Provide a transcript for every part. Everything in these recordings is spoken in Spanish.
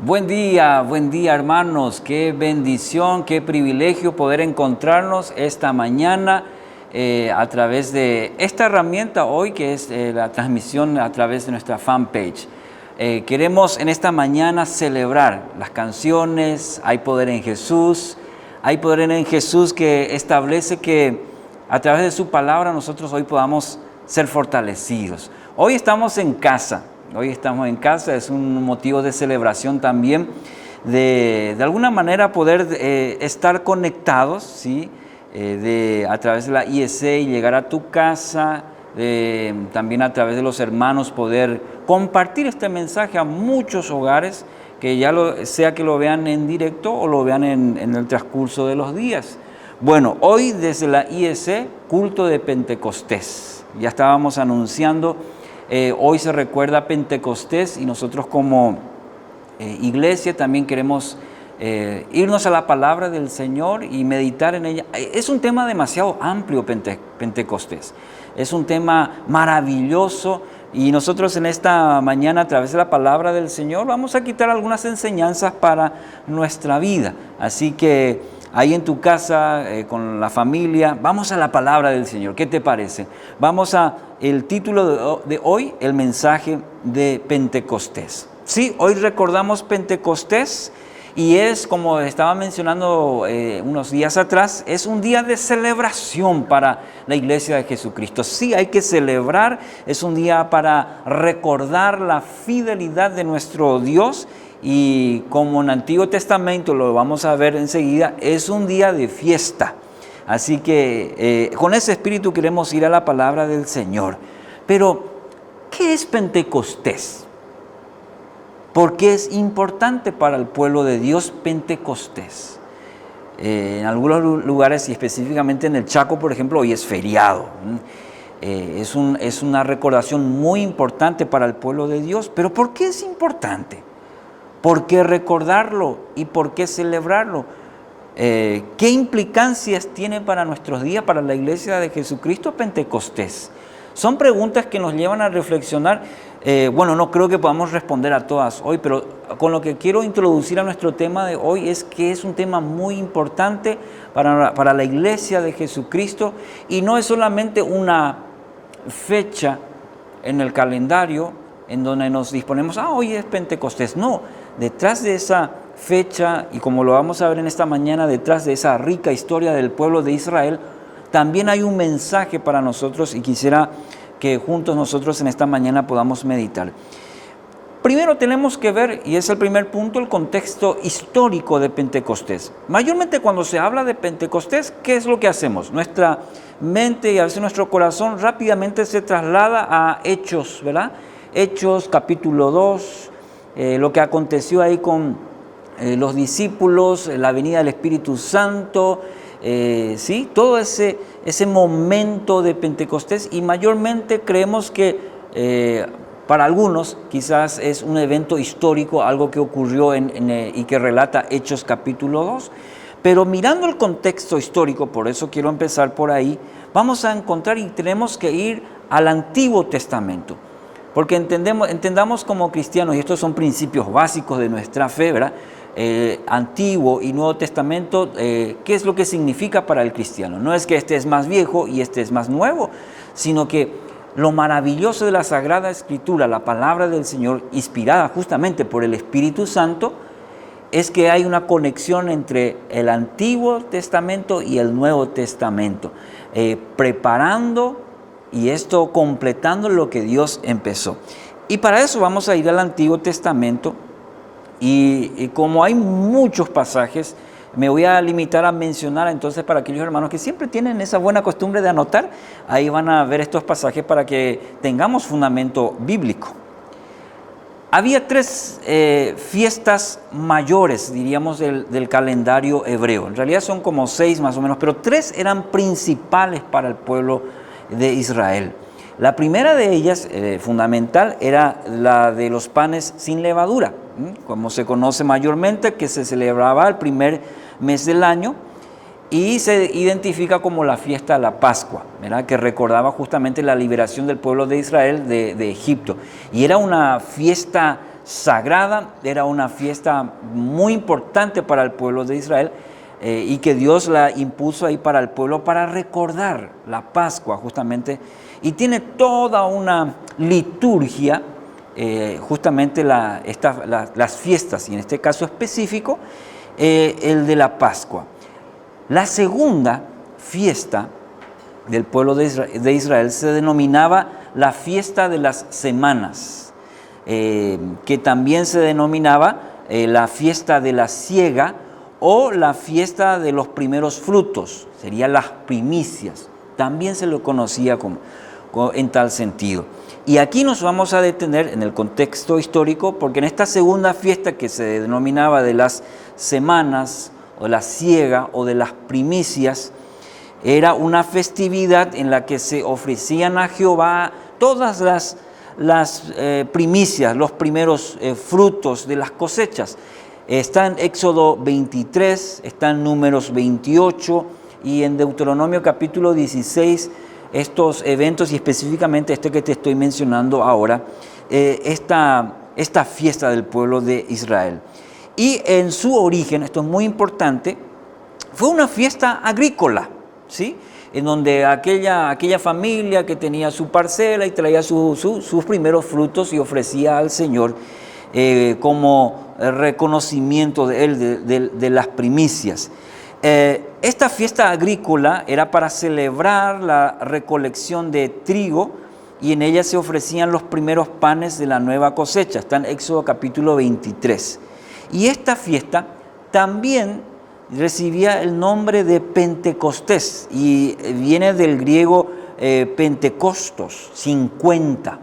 Buen día hermanos, qué bendición, qué privilegio poder encontrarnos esta mañana a través de esta herramienta hoy que es la transmisión a través de nuestra fanpage. Queremos en esta mañana celebrar las canciones, hay poder en Jesús que establece que a través de su palabra nosotros hoy podamos ser fortalecidos. Hoy estamos en casa. Es un motivo de celebración también, de alguna manera poder estar conectados, ¿sí? A través de la IEC y llegar a tu casa, también a través de los hermanos poder compartir este mensaje a muchos hogares, que sea que lo vean en directo o lo vean en el transcurso de los días. Bueno, hoy desde la IEC, culto de Pentecostés. Ya estábamos anunciando. Hoy se recuerda Pentecostés y nosotros como iglesia también queremos irnos a la palabra del Señor y meditar en ella. Es un tema demasiado amplio, Pentecostés. Es un tema maravilloso y nosotros en esta mañana a través de la palabra del Señor vamos a quitar algunas enseñanzas para nuestra vida. Así que ahí en tu casa, con la familia, vamos a la palabra del Señor. ¿Qué te parece? Vamos a el título de hoy, el mensaje de Pentecostés. Sí, hoy recordamos Pentecostés y es, como estaba mencionando unos días atrás, es un día de celebración para la iglesia de Jesucristo. Sí, hay que celebrar, es un día para recordar la fidelidad de nuestro Dios. Y como en el Antiguo Testamento, lo vamos a ver enseguida, es un día de fiesta. Así que con ese espíritu queremos ir a la palabra del Señor. Pero, ¿qué es Pentecostés? ¿Por qué es importante para el pueblo de Dios Pentecostés? En algunos lugares y específicamente en el Chaco, por ejemplo, hoy es feriado. Es una recordación muy importante para el pueblo de Dios. Pero ¿por qué es importante? ¿Por qué recordarlo y por qué celebrarlo? ¿Qué implicancias tiene para nuestros días, para la iglesia de Jesucristo Pentecostés? Son preguntas que nos llevan a reflexionar. No creo que podamos responder a todas hoy, pero con lo que quiero introducir a nuestro tema de hoy es que es un tema muy importante para la iglesia de Jesucristo y no es solamente una fecha en el calendario en donde nos disponemos, hoy es Pentecostés. No, detrás de esa fecha, y como lo vamos a ver en esta mañana, detrás de esa rica historia del pueblo de Israel, también hay un mensaje para nosotros y quisiera que juntos nosotros en esta mañana podamos meditar. Primero tenemos que ver, y es el primer punto, el contexto histórico de Pentecostés. Mayormente cuando se habla de Pentecostés, ¿qué es lo que hacemos? Nuestra mente y a veces nuestro corazón rápidamente se traslada a Hechos, ¿verdad? Hechos capítulo 2, lo que aconteció ahí con los discípulos, la venida del Espíritu Santo, ¿sí? Todo ese momento de Pentecostés, y mayormente creemos que para algunos quizás es un evento histórico, algo que ocurrió y que relata Hechos capítulo 2. Pero mirando el contexto histórico, por eso quiero empezar por ahí, vamos a encontrar y tenemos que ir al Antiguo Testamento. Porque entendamos como cristianos, y estos son principios básicos de nuestra fe, ¿verdad? Antiguo y Nuevo Testamento, ¿qué es lo que significa para el cristiano? No es que este es más viejo y este es más nuevo, sino que lo maravilloso de la Sagrada Escritura, la palabra del Señor, inspirada justamente por el Espíritu Santo, es que hay una conexión entre el Antiguo Testamento y el Nuevo Testamento, preparando y esto completando lo que Dios empezó. Y para eso vamos a ir al Antiguo Testamento y como hay muchos pasajes, me voy a limitar a mencionar entonces para aquellos hermanos que siempre tienen esa buena costumbre de anotar, ahí van a ver estos pasajes para que tengamos fundamento bíblico. Había tres fiestas mayores, diríamos, del calendario hebreo. En realidad son como 6 más o menos, pero 3 eran principales para el pueblo de Israel. La primera de ellas, fundamental, era la de los panes sin levadura, como se conoce mayormente, que se celebraba el primer mes del año y se identifica como la fiesta de la Pascua, ¿verdad? Que recordaba justamente la liberación del pueblo de Israel de Egipto. Y era una fiesta sagrada, era una fiesta muy importante para el pueblo de Israel, y que Dios la impuso ahí para el pueblo para recordar la Pascua justamente, y tiene toda una liturgia, justamente las fiestas, y en este caso específico, el de la Pascua. La segunda fiesta del pueblo de Israel se denominaba la fiesta de las semanas, que también se denominaba la fiesta de la siega o la fiesta de los primeros frutos, serían las primicias, también se lo conocía en tal sentido. Y aquí nos vamos a detener en el contexto histórico, porque en esta segunda fiesta que se denominaba de las semanas o la siega o de las primicias, era una festividad en la que se ofrecían a Jehová todas las primicias, los primeros frutos de las cosechas. Está en Éxodo 23, está en Números 28 y en Deuteronomio capítulo 16, estos eventos y específicamente este que te estoy mencionando ahora, esta fiesta del pueblo de Israel. Y en su origen, esto es muy importante, fue una fiesta agrícola, ¿sí? En donde aquella familia que tenía su parcela y traía sus primeros frutos y ofrecía al Señor como reconocimiento de Él, de las primicias. Esta fiesta agrícola era para celebrar la recolección de trigo y en ella se ofrecían los primeros panes de la nueva cosecha. Está en Éxodo capítulo 23. Y esta fiesta también recibía el nombre de Pentecostés y viene del griego Pentecostos, 50.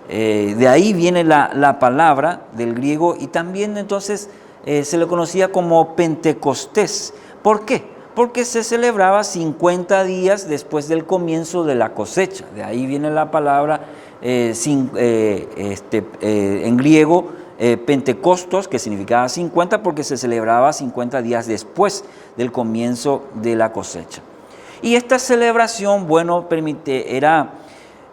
De ahí viene la palabra del griego y también entonces se le conocía como Pentecostés. ¿Por qué? Porque se celebraba 50 días después del comienzo de la cosecha. De ahí viene la palabra en griego Pentecostos, que significaba 50, porque se celebraba 50 días después del comienzo de la cosecha. Y esta celebración,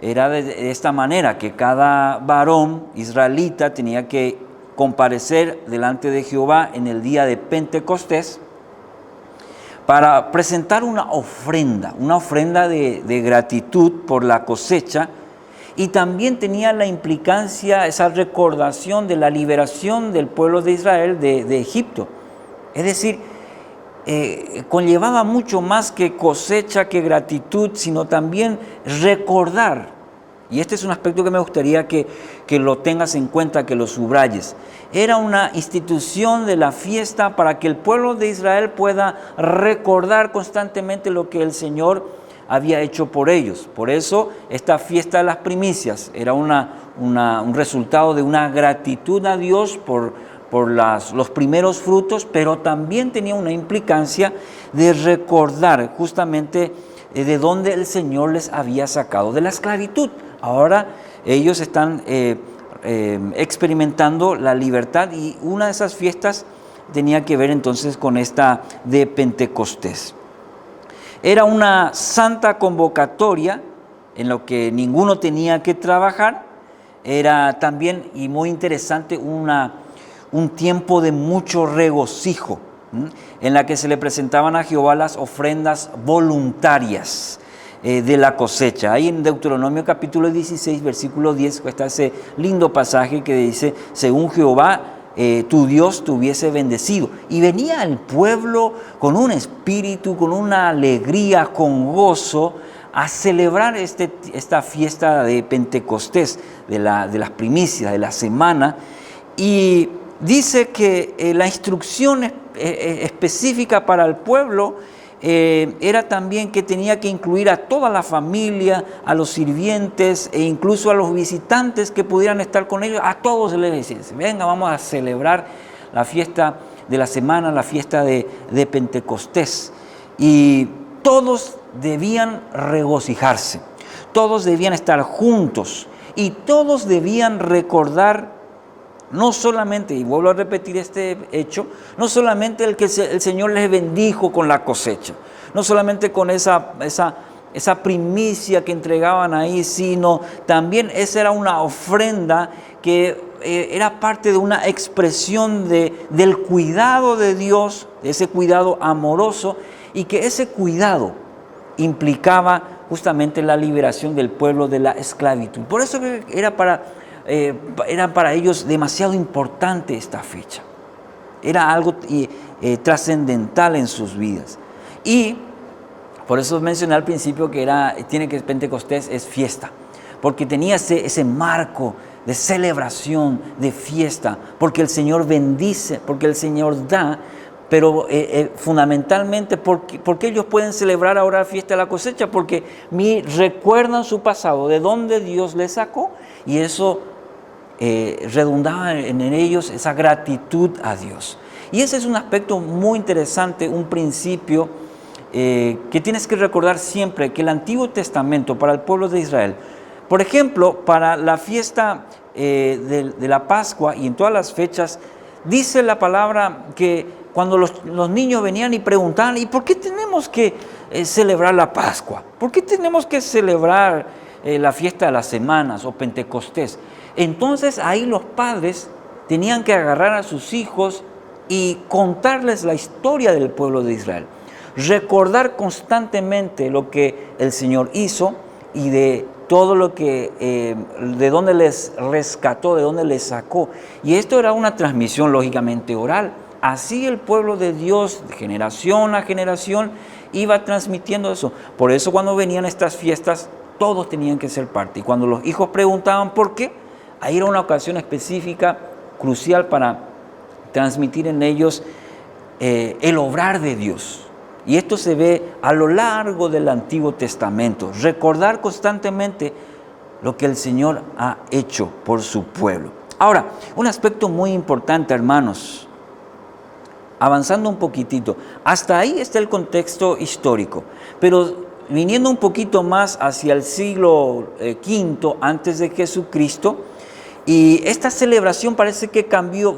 era de esta manera, que cada varón israelita tenía que comparecer delante de Jehová en el día de Pentecostés para presentar una ofrenda de gratitud por la cosecha, y también tenía la implicancia, esa recordación de la liberación del pueblo de Israel de Egipto. Es decir, conllevaba mucho más que cosecha, que gratitud, sino también recordar. Y este es un aspecto que me gustaría que lo tengas en cuenta, que lo subrayes. Era una institución de la fiesta para que el pueblo de Israel pueda recordar constantemente lo que el Señor había hecho por ellos. Por eso esta fiesta de las primicias era un resultado de una gratitud a Dios por los primeros frutos, pero también tenía una implicancia de recordar justamente de dónde el Señor les había sacado de la esclavitud. Ahora ellos están experimentando la libertad, y una de esas fiestas tenía que ver entonces con esta de Pentecostés. Era una santa convocatoria en lo que ninguno tenía que trabajar. Era también, y muy interesante, un tiempo de mucho regocijo, en la que se le presentaban a Jehová las ofrendas voluntarias de la cosecha. Ahí en Deuteronomio capítulo 16, versículo 10, está ese lindo pasaje que dice: según Jehová tu Dios te hubiese bendecido. Y venía el pueblo con un espíritu, con una alegría, con gozo, a celebrar esta fiesta de Pentecostés, de las primicias, de la semana. Y dice que la instrucción específica para el pueblo era también que tenía que incluir a toda la familia, a los sirvientes e incluso a los visitantes que pudieran estar con ellos. A todos les decía: venga, vamos a celebrar la fiesta de la semana, la fiesta de Pentecostés. Y todos debían regocijarse, todos debían estar juntos y todos debían recordar. No solamente, y vuelvo a repetir este hecho, no solamente el que el Señor les bendijo con la cosecha, no solamente con esa primicia que entregaban ahí, sino también esa era una ofrenda que era parte de una expresión del cuidado de Dios, de ese cuidado amoroso, y que ese cuidado implicaba justamente la liberación del pueblo de la esclavitud. Por eso era para ellos demasiado importante esta fecha. Era algo trascendental en sus vidas. Y por eso mencioné al principio que Pentecostés es fiesta, porque tenía ese marco de celebración, de fiesta, porque el Señor bendice, porque el Señor da, pero fundamentalmente porque ellos pueden celebrar ahora la fiesta de la cosecha, porque recuerdan su pasado, de dónde Dios les sacó, y eso redundaba en ellos esa gratitud a Dios. Y ese es un aspecto muy interesante, un principio que tienes que recordar siempre, que el Antiguo Testamento para el pueblo de Israel, por ejemplo, para la fiesta de la Pascua y en todas las fechas, dice la palabra que cuando los niños venían y preguntaban, ¿y por qué tenemos que celebrar la Pascua? ¿Por qué tenemos que celebrar la fiesta de las semanas o Pentecostés? Entonces ahí los padres tenían que agarrar a sus hijos y contarles la historia del pueblo de Israel. Recordar constantemente lo que el Señor hizo y de todo lo que, de dónde les rescató, de dónde les sacó. Y esto era una transmisión lógicamente oral. Así el pueblo de Dios, de generación a generación, iba transmitiendo eso. Por eso cuando venían estas fiestas, todos tenían que ser parte. Y cuando los hijos preguntaban por qué, ahí era una ocasión específica, crucial para transmitir en ellos el obrar de Dios. Y esto se ve a lo largo del Antiguo Testamento. Recordar constantemente lo que el Señor ha hecho por su pueblo. Ahora, un aspecto muy importante, hermanos, avanzando un poquitito, hasta ahí está el contexto histórico, pero viniendo un poquito más hacia el siglo V antes de Jesucristo, y esta celebración parece que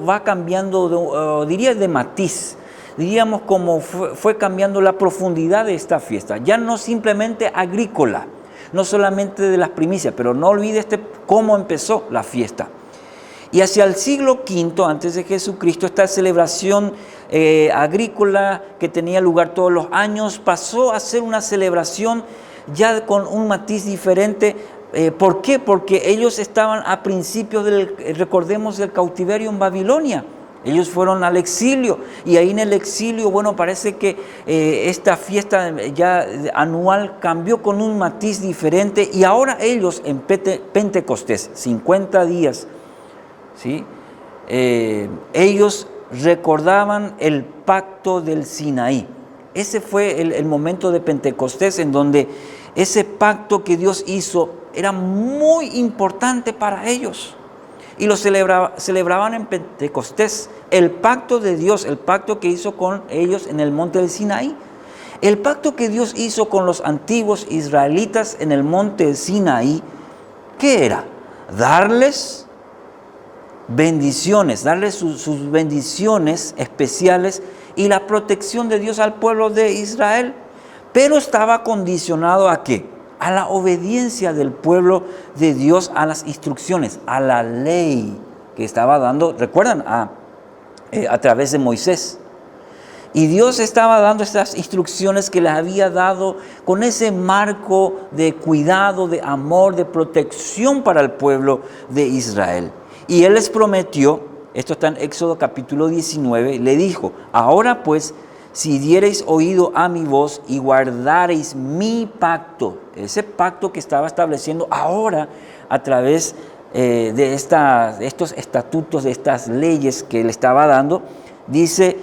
va cambiando, diría de matiz, diríamos como fue cambiando la profundidad de esta fiesta, ya no simplemente agrícola, no solamente de las primicias, pero no olvides cómo empezó la fiesta. Y hacia el siglo V antes de Jesucristo, esta celebración agrícola que tenía lugar todos los años pasó a ser una celebración ya con un matiz diferente. ¿Por qué? Porque ellos estaban a principios recordemos, del cautiverio en Babilonia. Ellos fueron al exilio y ahí en el exilio, bueno, parece que esta fiesta ya anual cambió con un matiz diferente y ahora ellos en Pentecostés, 50 días, ¿sí? Ellos recordaban el pacto del Sinaí. Ese fue el momento de Pentecostés en donde ese pacto que Dios hizo era muy importante para ellos. Y lo celebraban en Pentecostés, el pacto de Dios, el pacto que hizo con ellos en el monte del Sinaí. El pacto que Dios hizo con los antiguos israelitas en el monte del Sinaí, ¿qué era? Darles bendiciones, darles sus bendiciones especiales y la protección de Dios al pueblo de Israel. Pero estaba condicionado ¿a qué? A la obediencia del pueblo de Dios a las instrucciones, a la ley que estaba dando, recuerdan, a través de Moisés. Y Dios estaba dando estas instrucciones que les había dado con ese marco de cuidado, de amor, de protección para el pueblo de Israel. Y Él les prometió, esto está en Éxodo capítulo 19, le dijo, ahora pues, si diereis oído a mi voz y guardareis mi pacto, ese pacto que estaba estableciendo ahora a través de estos estatutos, de estas leyes que le estaba dando, dice,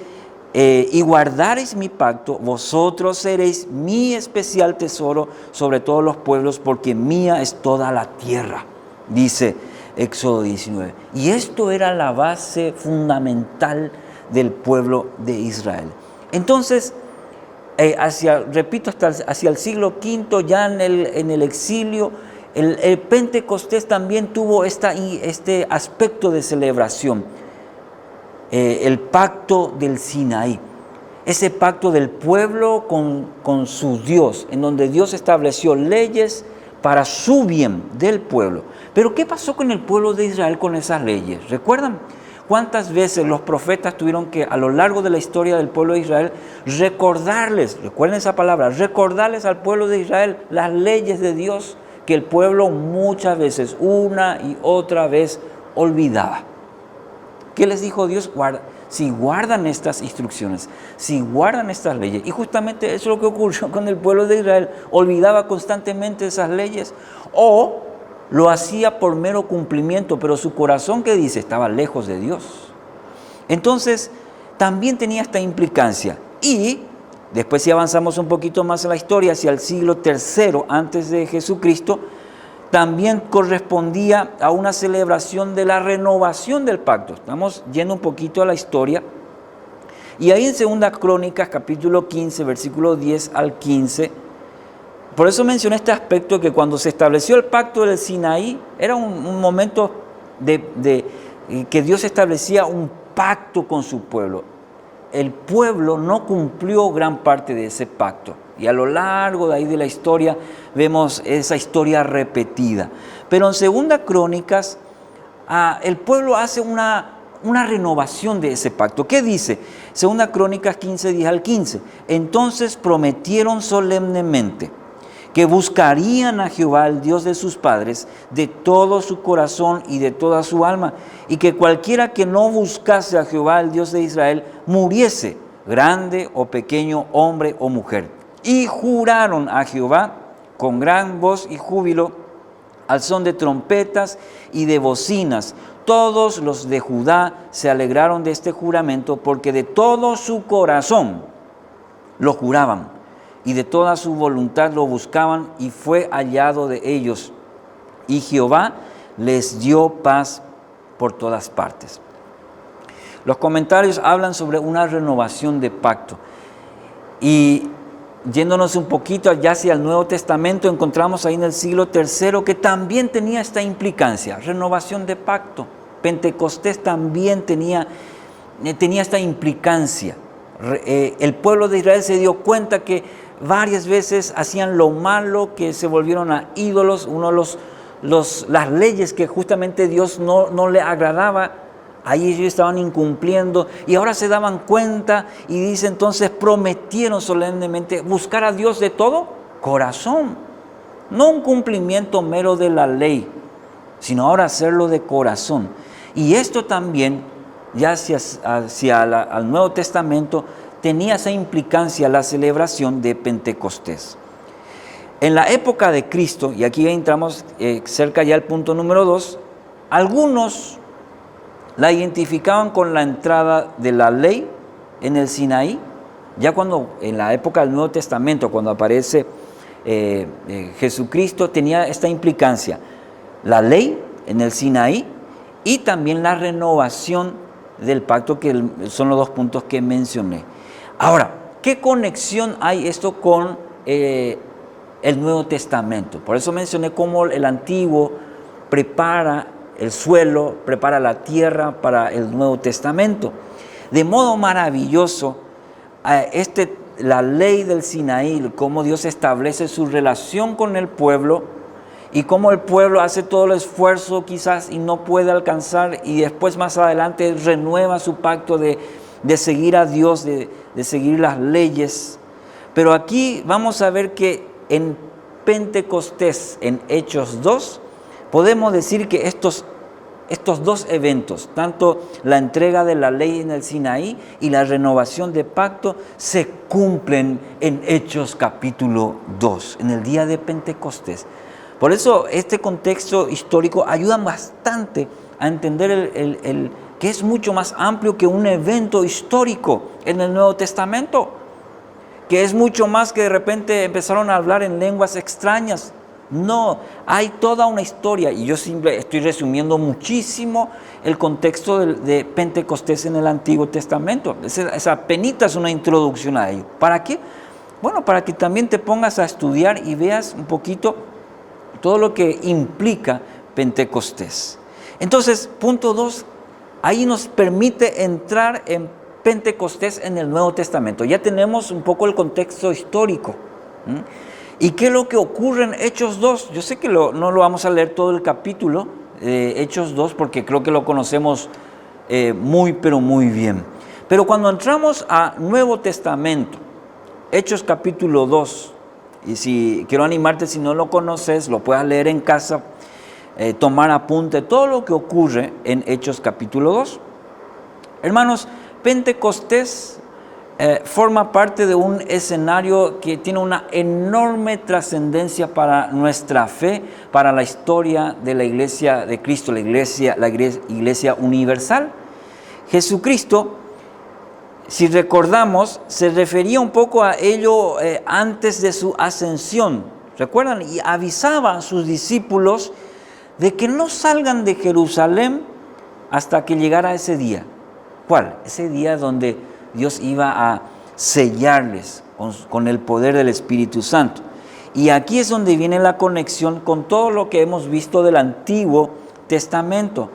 y guardareis mi pacto, vosotros seréis mi especial tesoro sobre todos los pueblos, porque mía es toda la tierra, dice Éxodo 19. Y esto era la base fundamental del pueblo de Israel. Entonces, hacia el siglo V, ya en el exilio, el Pentecostés también tuvo este aspecto de celebración, el pacto del Sinaí, ese pacto del pueblo con su Dios, en donde Dios estableció leyes para su bien del pueblo. Pero ¿qué pasó con el pueblo de Israel con esas leyes? ¿Recuerdan cuántas veces los profetas tuvieron que, a lo largo de la historia del pueblo de Israel, recordarles, recuerden esa palabra, recordarles al pueblo de Israel las leyes de Dios que el pueblo muchas veces, una y otra vez, olvidaba? ¿Qué les dijo Dios? Si guardan estas instrucciones, si guardan estas leyes, y justamente eso es lo que ocurrió con el pueblo de Israel, olvidaba constantemente esas leyes, o lo hacía por mero cumplimiento, pero su corazón, ¿qué dice? Estaba lejos de Dios. Entonces, también tenía esta implicancia. Y después, si avanzamos un poquito más en la historia, hacia el siglo III antes de Jesucristo, también correspondía a una celebración de la renovación del pacto. Estamos yendo un poquito a la historia. Y ahí en 2 Crónicas, capítulo 15, versículo 10 al 15, por eso mencioné este aspecto, que cuando se estableció el pacto del Sinaí, era un momento que Dios establecía un pacto con su pueblo. El pueblo no cumplió gran parte de ese pacto. Y a lo largo de ahí de la historia vemos esa historia repetida. Pero en 2 Crónicas el pueblo hace una renovación de ese pacto. ¿Qué dice? 2 Crónicas 15, 10 al 15. Entonces prometieron solemnemente que buscarían a Jehová, el Dios de sus padres, de todo su corazón y de toda su alma, y que cualquiera que no buscase a Jehová, el Dios de Israel, muriese, grande o pequeño, hombre o mujer. Y juraron a Jehová con gran voz y júbilo, al son de trompetas y de bocinas. Todos los de Judá se alegraron de este juramento, porque de todo su corazón lo juraban y de toda su voluntad lo buscaban, y fue hallado de ellos. Y Jehová les dio paz por todas partes. Los comentarios hablan sobre una renovación de pacto. Y yéndonos un poquito allá hacia el Nuevo Testamento, encontramos ahí en el siglo III que también tenía esta implicancia, renovación de pacto. Pentecostés también tenía esta implicancia. El pueblo de Israel se dio cuenta que varias veces hacían lo malo, que se volvieron a ídolos. Las leyes que justamente Dios no le agradaba, ahí ellos estaban incumpliendo, y ahora se daban cuenta, y dice entonces prometieron solemnemente buscar a Dios de todo corazón, no un cumplimiento mero de la ley, sino ahora hacerlo de corazón. Y esto también, ya hacia al Nuevo Testamento, tenía esa implicancia la celebración de Pentecostés. En la época de Cristo, y aquí entramos cerca ya al punto número 2, algunos la identificaban con la entrada de la ley en el Sinaí. Ya cuando en la época del Nuevo Testamento, cuando aparece Jesucristo, tenía esta implicancia, la ley en el Sinaí y también la renovación del pacto, que son los dos puntos que mencioné. Ahora, ¿qué conexión hay esto con el Nuevo Testamento? Por eso mencioné cómo el Antiguo prepara el suelo, prepara la tierra para el Nuevo Testamento. De modo maravilloso, la ley del Sinaí, cómo Dios establece su relación con el pueblo y cómo el pueblo hace todo el esfuerzo quizás y no puede alcanzar, y después más adelante renueva su pacto de seguir a Dios, de seguir las leyes. Pero aquí vamos a ver que en Pentecostés, en Hechos 2, podemos decir que estos dos eventos, tanto la entrega de la ley en el Sinaí y la renovación de pacto, se cumplen en Hechos capítulo 2, en el día de Pentecostés. Por eso este contexto histórico ayuda bastante a entender que es mucho más amplio que un evento histórico en el Nuevo Testamento, que es mucho más que de repente empezaron a hablar en lenguas extrañas. No, hay toda una historia, y yo estoy resumiendo muchísimo el contexto de Pentecostés en el Antiguo Testamento. Esa apenita es una introducción a ello. ¿Para qué? Bueno, para que también te pongas a estudiar y veas un poquito todo lo que implica Pentecostés. Entonces, punto 2, ahí nos permite entrar en Pentecostés en el Nuevo Testamento. Ya tenemos un poco el contexto histórico. ¿Y qué es lo que ocurre en Hechos 2? Yo sé que no lo vamos a leer todo el capítulo de Hechos 2 porque creo que lo conocemos pero muy bien. Pero cuando entramos a Nuevo Testamento, Hechos capítulo 2, y si quiero animarte, si no lo conoces, lo puedas leer en casa, tomar apunte, todo lo que ocurre en Hechos capítulo 2. Hermanos, Pentecostés forma parte de un escenario que tiene una enorme trascendencia para nuestra fe, para la historia de la iglesia de Cristo, la iglesia universal. Jesucristo, si recordamos, se refería un poco a ello antes de su ascensión. ¿Recuerdan? Y avisaba a sus discípulos de que no salgan de Jerusalén hasta que llegara ese día. ¿Cuál? Ese día donde Dios iba a sellarles con el poder del Espíritu Santo. Y aquí es donde viene la conexión con todo lo que hemos visto del Antiguo Testamento.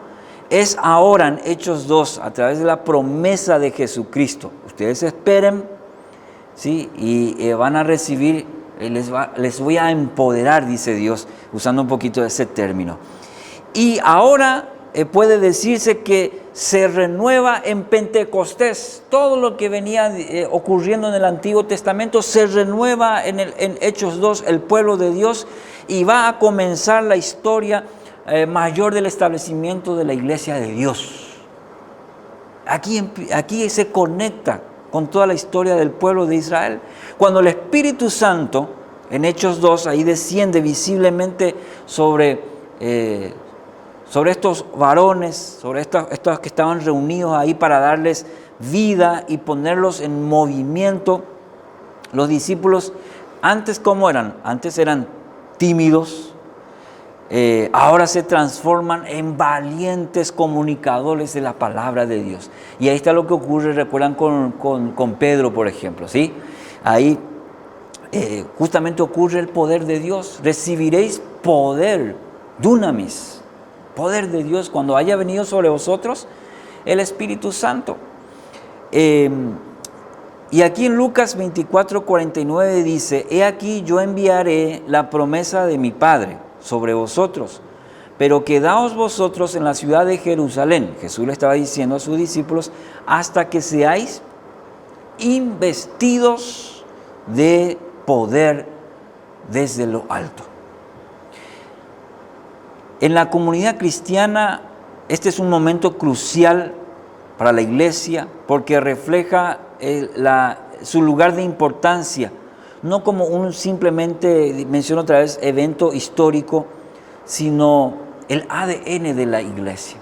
Es ahora en Hechos 2, a través de la promesa de Jesucristo. Ustedes esperen, ¿sí? Y van a recibir, les voy a empoderar, dice Dios, usando un poquito de ese término. Y ahora puede decirse que se renueva en Pentecostés. Todo lo que venía ocurriendo en el Antiguo Testamento se renueva en Hechos 2, el pueblo de Dios, y va a comenzar la historia mayor del establecimiento de la iglesia de Dios. Aquí se conecta con toda la historia del pueblo de Israel. Cuando el Espíritu Santo, en Hechos 2, ahí desciende visiblemente sobre estos varones, sobre estos que estaban reunidos ahí para darles vida y ponerlos en movimiento. Los discípulos, antes, ¿cómo eran? Antes eran tímidos. Ahora se transforman en valientes comunicadores de la palabra de Dios. Y ahí está lo que ocurre, recuerdan con Pedro, por ejemplo, ¿sí? Ahí justamente ocurre el poder de Dios. Recibiréis poder, dunamis, poder de Dios cuando haya venido sobre vosotros el Espíritu Santo. Y aquí en Lucas 24:49 dice: He aquí yo enviaré la promesa de mi Padre sobre vosotros, pero quedaos vosotros en la ciudad de Jerusalén. Jesús le estaba diciendo a sus discípulos, hasta que seáis investidos de poder desde lo alto. En la comunidad cristiana, este es un momento crucial para la iglesia porque refleja su lugar de importancia, no como un simplemente, menciono otra vez, evento histórico, sino el ADN de la iglesia.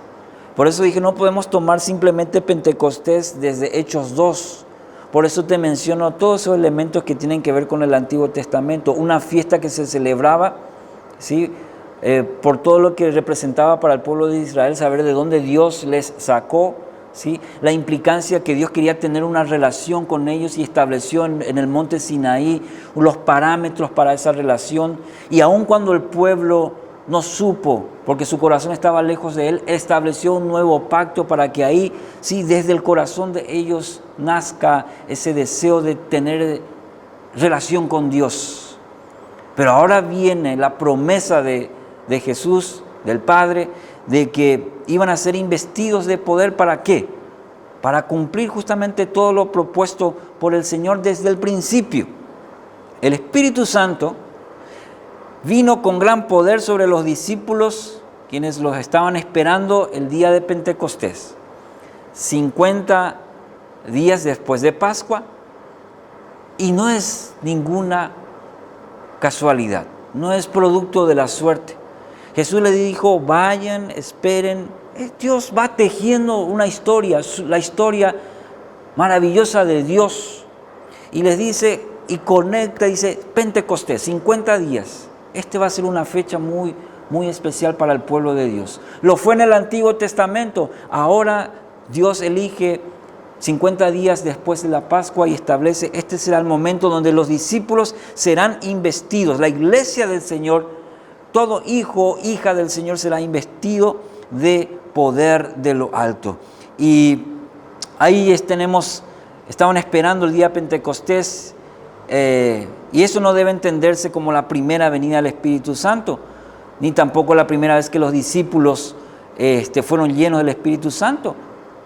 Por eso dije, no podemos tomar simplemente Pentecostés desde Hechos 2. Por eso te menciono todos esos elementos que tienen que ver con el Antiguo Testamento. Una fiesta que se celebraba, ¿sí? Por todo lo que representaba para el pueblo de Israel, saber de dónde Dios les sacó, ¿sí? La implicancia que Dios quería tener una relación con ellos y estableció en el monte Sinaí los parámetros para esa relación. Y aun cuando el pueblo no supo, porque su corazón estaba lejos de Él, estableció un nuevo pacto para que ahí, sí, desde el corazón de ellos nazca ese deseo de tener relación con Dios. Pero ahora viene la promesa de Jesús, del Padre, de que iban a ser investidos de poder. ¿Para qué? Para cumplir justamente todo lo propuesto por el Señor desde el principio. El Espíritu Santo vino con gran poder sobre los discípulos, quienes los estaban esperando el día de Pentecostés. 50 días después de Pascua, y no es ninguna casualidad, no es producto de la suerte. Jesús le dijo, vayan, esperen. Dios va tejiendo una historia, la historia maravillosa de Dios. Y les dice, y conecta, dice, Pentecostés, 50 días. Este va a ser una fecha muy, muy especial para el pueblo de Dios. Lo fue en el Antiguo Testamento. Ahora Dios elige 50 días después de la Pascua y establece, este será el momento donde los discípulos serán investidos. La iglesia del Señor, todo hijo, hija del Señor será investido de poder de lo alto. Y ahí estaban esperando el día Pentecostés. Y eso no debe entenderse como la primera venida del Espíritu Santo, ni tampoco la primera vez que los discípulos fueron llenos del Espíritu Santo.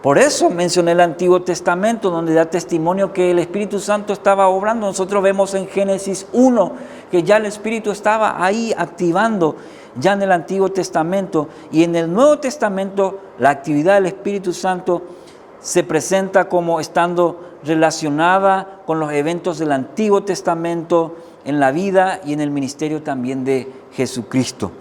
Por eso mencioné el Antiguo Testamento, donde da testimonio que el Espíritu Santo estaba obrando. Nosotros vemos en Génesis 1 que ya el Espíritu estaba ahí activando ya en el Antiguo Testamento. Y en el Nuevo Testamento la actividad del Espíritu Santo se presenta como estando relacionada con los eventos del Antiguo Testamento en la vida y en el ministerio también de Jesucristo.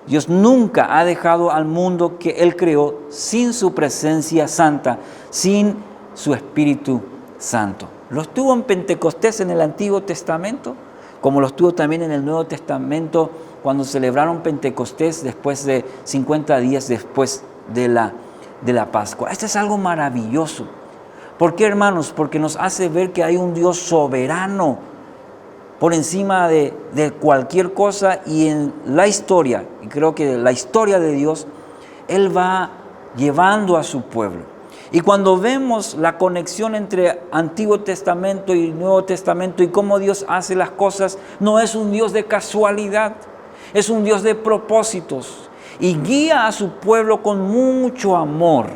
Dios nunca ha dejado al mundo que Él creó sin su presencia santa, sin su Espíritu Santo. Los tuvo en Pentecostés en el Antiguo Testamento, como los tuvo también en el Nuevo Testamento cuando celebraron Pentecostés después de 50 días después de la Pascua. Esto es algo maravilloso. ¿Por qué, hermanos? Porque nos hace ver que hay un Dios soberano por encima de cualquier cosa, y en la historia, y creo que la historia de Dios, Él va llevando a su pueblo. Y cuando vemos la conexión entre Antiguo Testamento y Nuevo Testamento y cómo Dios hace las cosas, no es un Dios de casualidad, es un Dios de propósitos, y guía a su pueblo con mucho amor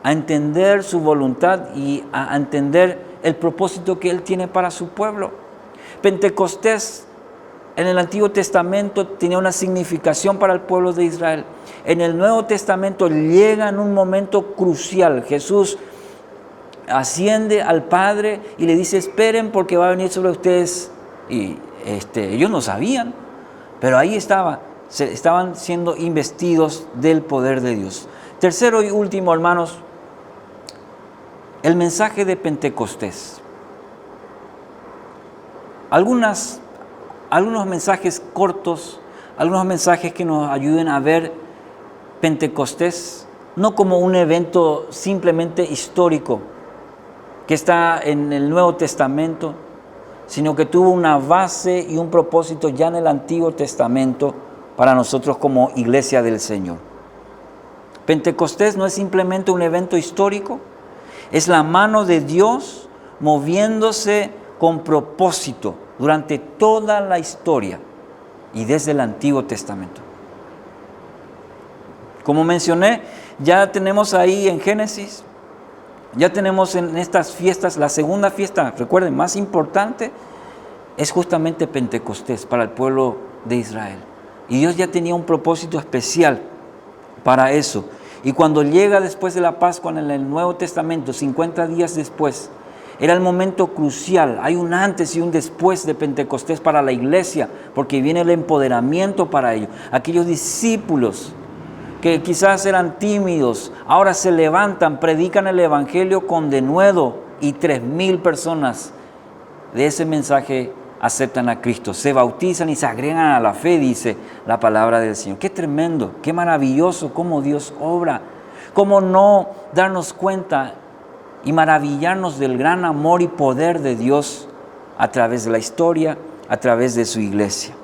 a entender su voluntad y a entender el propósito que Él tiene para su pueblo. Pentecostés en el Antiguo Testamento tenía una significación para el pueblo de Israel. En el Nuevo Testamento llega en un momento crucial. Jesús asciende al Padre y le dice: esperen porque va a venir sobre ustedes. Y ellos no sabían, pero ahí estaban siendo investidos del poder de Dios. Tercero y último, hermanos, el mensaje de Pentecostés. Algunos mensajes cortos, algunos mensajes que nos ayuden a ver Pentecostés no como un evento simplemente histórico que está en el Nuevo Testamento, sino que tuvo una base y un propósito ya en el Antiguo Testamento para nosotros como Iglesia del Señor. Pentecostés no es simplemente un evento histórico, es la mano de Dios moviéndose con propósito durante toda la historia y desde el Antiguo Testamento. Como mencioné, ya tenemos ahí en Génesis, ya tenemos en estas fiestas, la segunda fiesta, recuerden, más importante, es justamente Pentecostés para el pueblo de Israel. Y Dios ya tenía un propósito especial para eso. Y cuando llega después de la Pascua en el Nuevo Testamento, 50 días después, era el momento crucial. Hay un antes y un después de Pentecostés para la iglesia, porque viene el empoderamiento para ellos. Aquellos discípulos que quizás eran tímidos, ahora se levantan, predican el Evangelio con denuedo, y 3,000 personas de ese mensaje aceptan a Cristo, se bautizan y se agregan a la fe, dice la palabra del Señor. Qué tremendo, qué maravilloso cómo Dios obra. Cómo no darnos cuenta y maravillarnos del gran amor y poder de Dios a través de la historia, a través de su iglesia.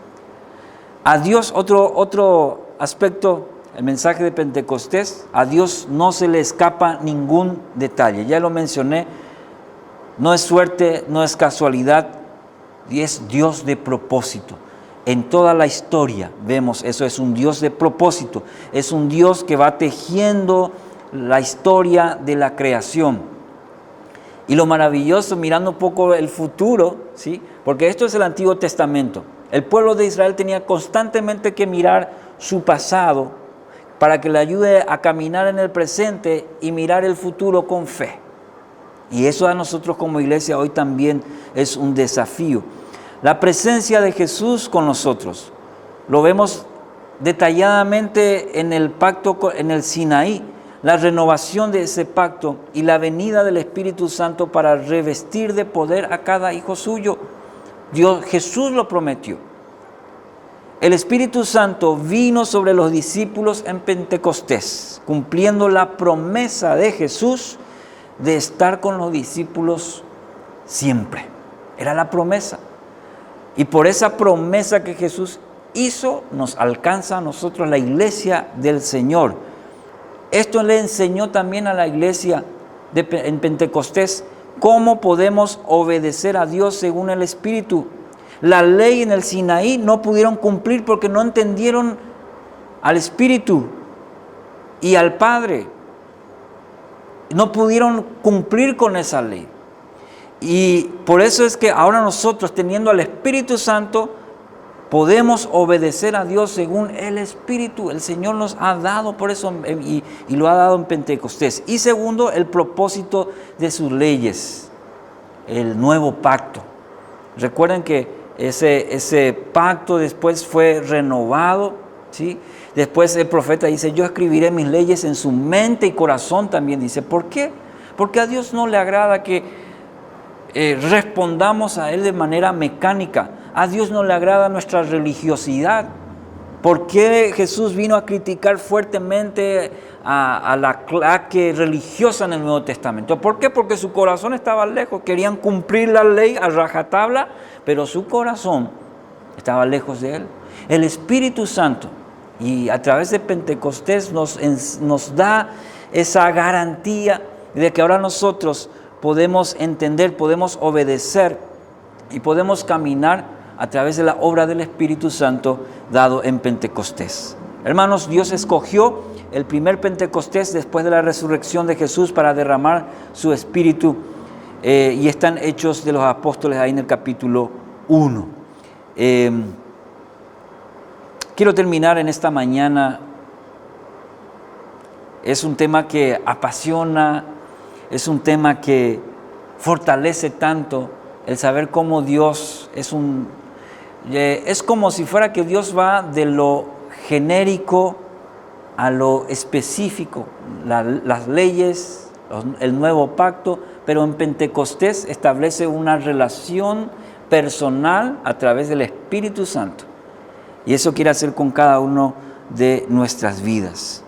A Dios, otro aspecto, el mensaje de Pentecostés, a Dios no se le escapa ningún detalle. Ya lo mencioné, no es suerte, no es casualidad, y es Dios de propósito. En toda la historia vemos eso, es un Dios de propósito, es un Dios que va tejiendo la historia de la creación. Y lo maravilloso, mirando un poco el futuro, ¿sí? Porque esto es el Antiguo Testamento. El pueblo de Israel tenía constantemente que mirar su pasado para que le ayude a caminar en el presente y mirar el futuro con fe. Y eso a nosotros como iglesia hoy también es un desafío. La presencia de Jesús con nosotros, lo vemos detalladamente en el pacto, en el Sinaí, la renovación de ese pacto y la venida del Espíritu Santo para revestir de poder a cada hijo suyo. Jesús lo prometió. El Espíritu Santo vino sobre los discípulos en Pentecostés, cumpliendo la promesa de Jesús de estar con los discípulos siempre. Era la promesa. Y por esa promesa que Jesús hizo, nos alcanza a nosotros la iglesia del Señor. Esto le enseñó también a la iglesia en Pentecostés ¿Cómo podemos obedecer a Dios según el Espíritu? La ley en el Sinaí no pudieron cumplir porque no entendieron al Espíritu y al Padre. No pudieron cumplir con esa ley. Y por eso es que ahora nosotros, teniendo al Espíritu Santo, podemos obedecer a Dios según el Espíritu. El Señor nos ha dado por eso y lo ha dado en Pentecostés. Y segundo, el propósito de sus leyes, el nuevo pacto. Recuerden que ese pacto después fue renovado, ¿sí? Después el profeta dice, yo escribiré mis leyes en su mente y corazón también. Dice, ¿por qué? Porque a Dios no le agrada que respondamos a Él de manera mecánica. A Dios no le agrada nuestra religiosidad. ¿Por qué Jesús vino a criticar fuertemente a la clase religiosa en el Nuevo Testamento? ¿Por qué? Porque su corazón estaba lejos. Querían cumplir la ley a rajatabla, pero su corazón estaba lejos de Él. El Espíritu Santo, y a través de Pentecostés nos da esa garantía de que ahora nosotros podemos entender, podemos obedecer y podemos caminar a través de la obra del Espíritu Santo dado en Pentecostés. Hermanos, Dios escogió el primer Pentecostés después de la resurrección de Jesús para derramar su Espíritu y están Hechos de los Apóstoles ahí en el capítulo 1. Quiero terminar en esta mañana. Es un tema que apasiona, es un tema que fortalece tanto el saber cómo Dios es como si fuera que Dios va de lo genérico a lo específico, las leyes, el nuevo pacto, pero en Pentecostés establece una relación personal a través del Espíritu Santo. Y eso quiere hacer con cada uno de nuestras vidas.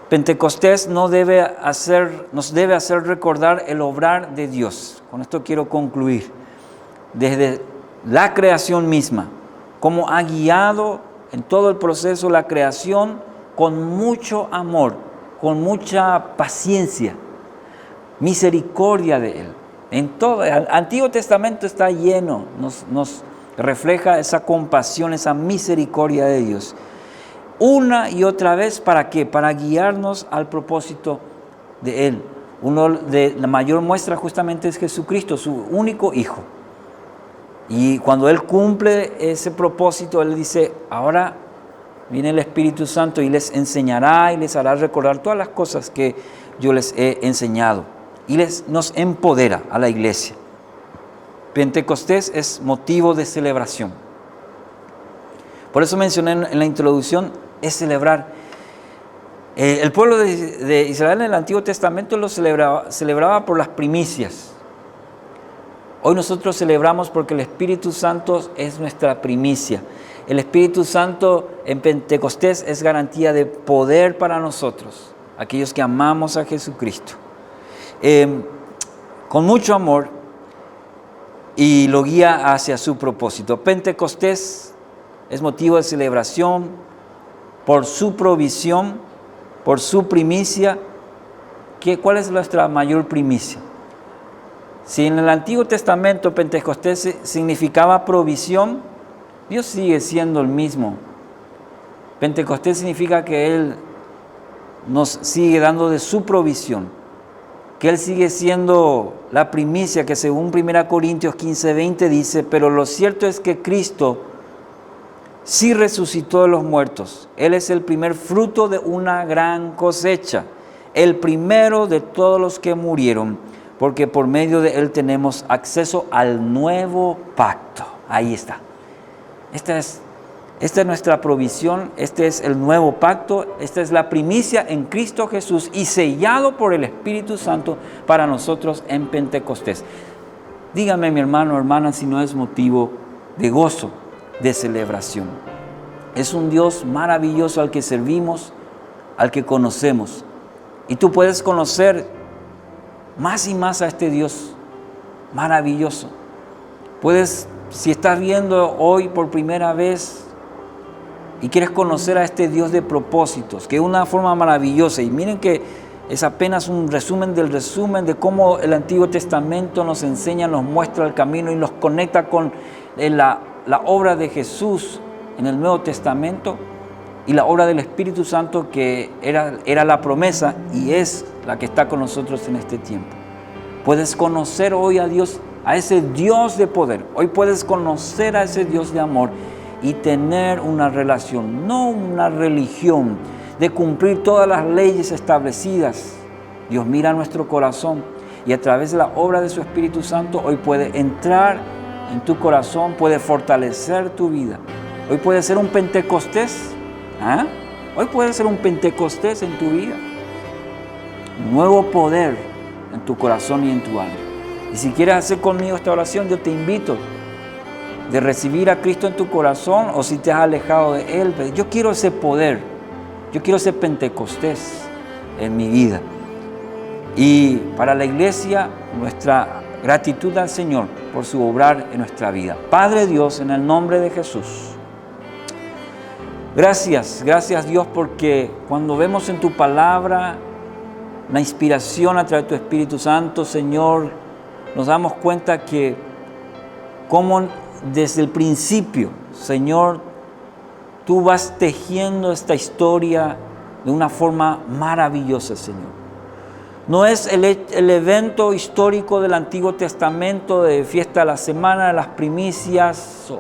Pentecostés nos debe hacer recordar el obrar de Dios. Con esto quiero concluir. Desde la creación misma, cómo ha guiado en todo el proceso la creación con mucho amor, con mucha paciencia, misericordia de Él. En todo el Antiguo Testamento está lleno, nos refleja esa compasión, esa misericordia de Dios. Una y otra vez, ¿para qué? Para guiarnos al propósito de Él. La mayor muestra justamente es Jesucristo, su único Hijo. Y cuando Él cumple ese propósito, Él dice, ahora viene el Espíritu Santo y les enseñará y les hará recordar todas las cosas que yo les he enseñado. Y nos empodera a la iglesia. Pentecostés es motivo de celebración. Por eso mencioné en la introducción, es celebrar. El pueblo de Israel en el Antiguo Testamento lo celebraba por las primicias. Hoy nosotros celebramos porque el Espíritu Santo es nuestra primicia. El Espíritu Santo en Pentecostés es garantía de poder para nosotros, aquellos que amamos a Jesucristo. Con mucho amor y lo guía hacia su propósito. Pentecostés es motivo de celebración por su provisión, por su primicia. ¿Cuál es nuestra mayor primicia? Si en el Antiguo Testamento Pentecostés significaba provisión, Dios sigue siendo el mismo. Pentecostés significa que Él nos sigue dando de su provisión, que Él sigue siendo la primicia, que según 1 Corintios 15:20 dice, pero lo cierto es que Cristo sí resucitó de los muertos. Él es el primer fruto de una gran cosecha, el primero de todos los que murieron, porque por medio de Él tenemos acceso al nuevo pacto. Ahí está. Esta es nuestra provisión, este es el nuevo pacto, esta es la primicia en Cristo Jesús y sellado por el Espíritu Santo para nosotros en Pentecostés. Dígame, mi hermano o hermana, si no es motivo de gozo, de celebración. Es un Dios maravilloso al que servimos, al que conocemos. Y tú puedes conocer más y más a este Dios maravilloso. Puedes, si estás viendo hoy por primera vez y quieres conocer a este Dios de propósitos, que es una forma maravillosa. Y miren que es apenas un resumen de cómo el Antiguo Testamento nos enseña, nos muestra el camino y nos conecta con la obra de Jesús en el Nuevo Testamento y la obra del Espíritu Santo, que era la promesa y es la que está con nosotros en este tiempo. Puedes conocer hoy a Dios, a ese Dios de poder. Hoy puedes conocer a ese Dios de amor y tener una relación, no una religión, de cumplir todas las leyes establecidas. Dios mira nuestro corazón y a través de la obra de su Espíritu Santo hoy puede entrar en tu corazón, puede fortalecer tu vida. Hoy puede ser un Pentecostés. Hoy puede ser un Pentecostés en tu vida. Un nuevo poder en tu corazón y en tu alma. Y si quieres hacer conmigo esta oración, yo te invito de recibir a Cristo en tu corazón, o si te has alejado de Él. Yo quiero ese poder, yo quiero ese Pentecostés en mi vida. Y para la iglesia, nuestra gratitud al Señor por su obrar en nuestra vida. Padre Dios, en el nombre de Jesús, gracias Dios, porque cuando vemos en tu palabra la inspiración a través de tu Espíritu Santo, Señor, nos damos cuenta que como desde el principio, Señor, tú vas tejiendo esta historia de una forma maravillosa, Señor. No es el evento histórico del Antiguo Testamento de fiesta de la semana, de las primicias,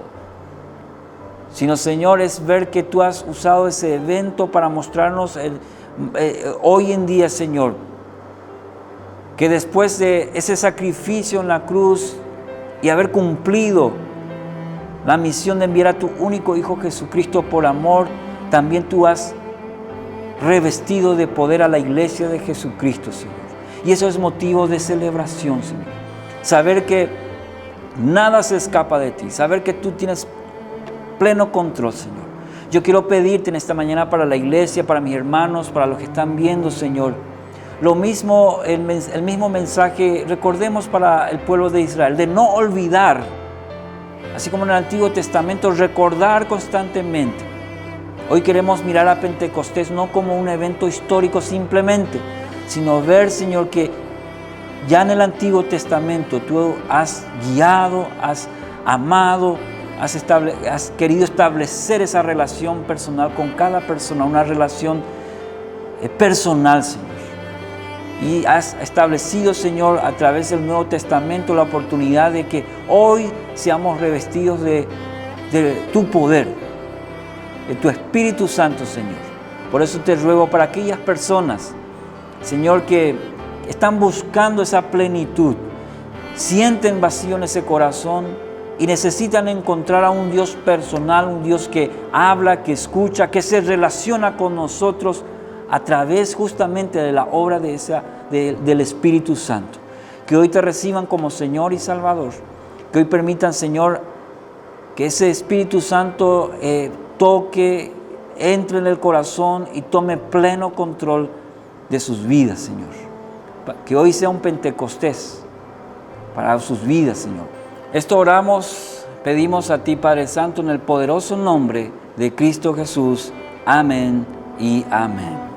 sino, Señor, es ver que tú has usado ese evento para mostrarnos hoy en día, Señor, que después de ese sacrificio en la cruz y haber cumplido la misión de enviar a tu único Hijo Jesucristo por amor, también tú has revestido de poder a la iglesia de Jesucristo, Señor. Y eso es motivo de celebración, Señor. Saber que nada se escapa de ti, saber que tú tienes pleno control, Señor. Yo quiero pedirte en esta mañana para la iglesia, para mis hermanos, para los que están viendo, Señor, lo mismo, el mismo mensaje, recordemos para el pueblo de Israel, de no olvidar, así como en el Antiguo Testamento, recordar constantemente. Hoy queremos mirar a Pentecostés no como un evento histórico simplemente, sino ver, Señor, que ya en el Antiguo Testamento tú has guiado, has amado, has querido establecer esa relación personal con cada persona, una relación personal, Señor. Y has establecido, Señor, a través del Nuevo Testamento la oportunidad de que hoy seamos revestidos de tu poder, de tu Espíritu Santo, Señor. Por eso te ruego para aquellas personas, Señor, que están buscando esa plenitud, sienten vacío en ese corazón y necesitan encontrar a un Dios personal, un Dios que habla, que escucha, que se relaciona con nosotros a través justamente de la obra del Espíritu Santo. Que hoy te reciban como Señor y Salvador. Que hoy permitan, Señor, que ese Espíritu Santo toque, entre en el corazón y tome pleno control de sus vidas, Señor. Que hoy sea un Pentecostés para sus vidas, Señor. Esto oramos, pedimos a ti, Padre Santo, en el poderoso nombre de Cristo Jesús. Amén y amén.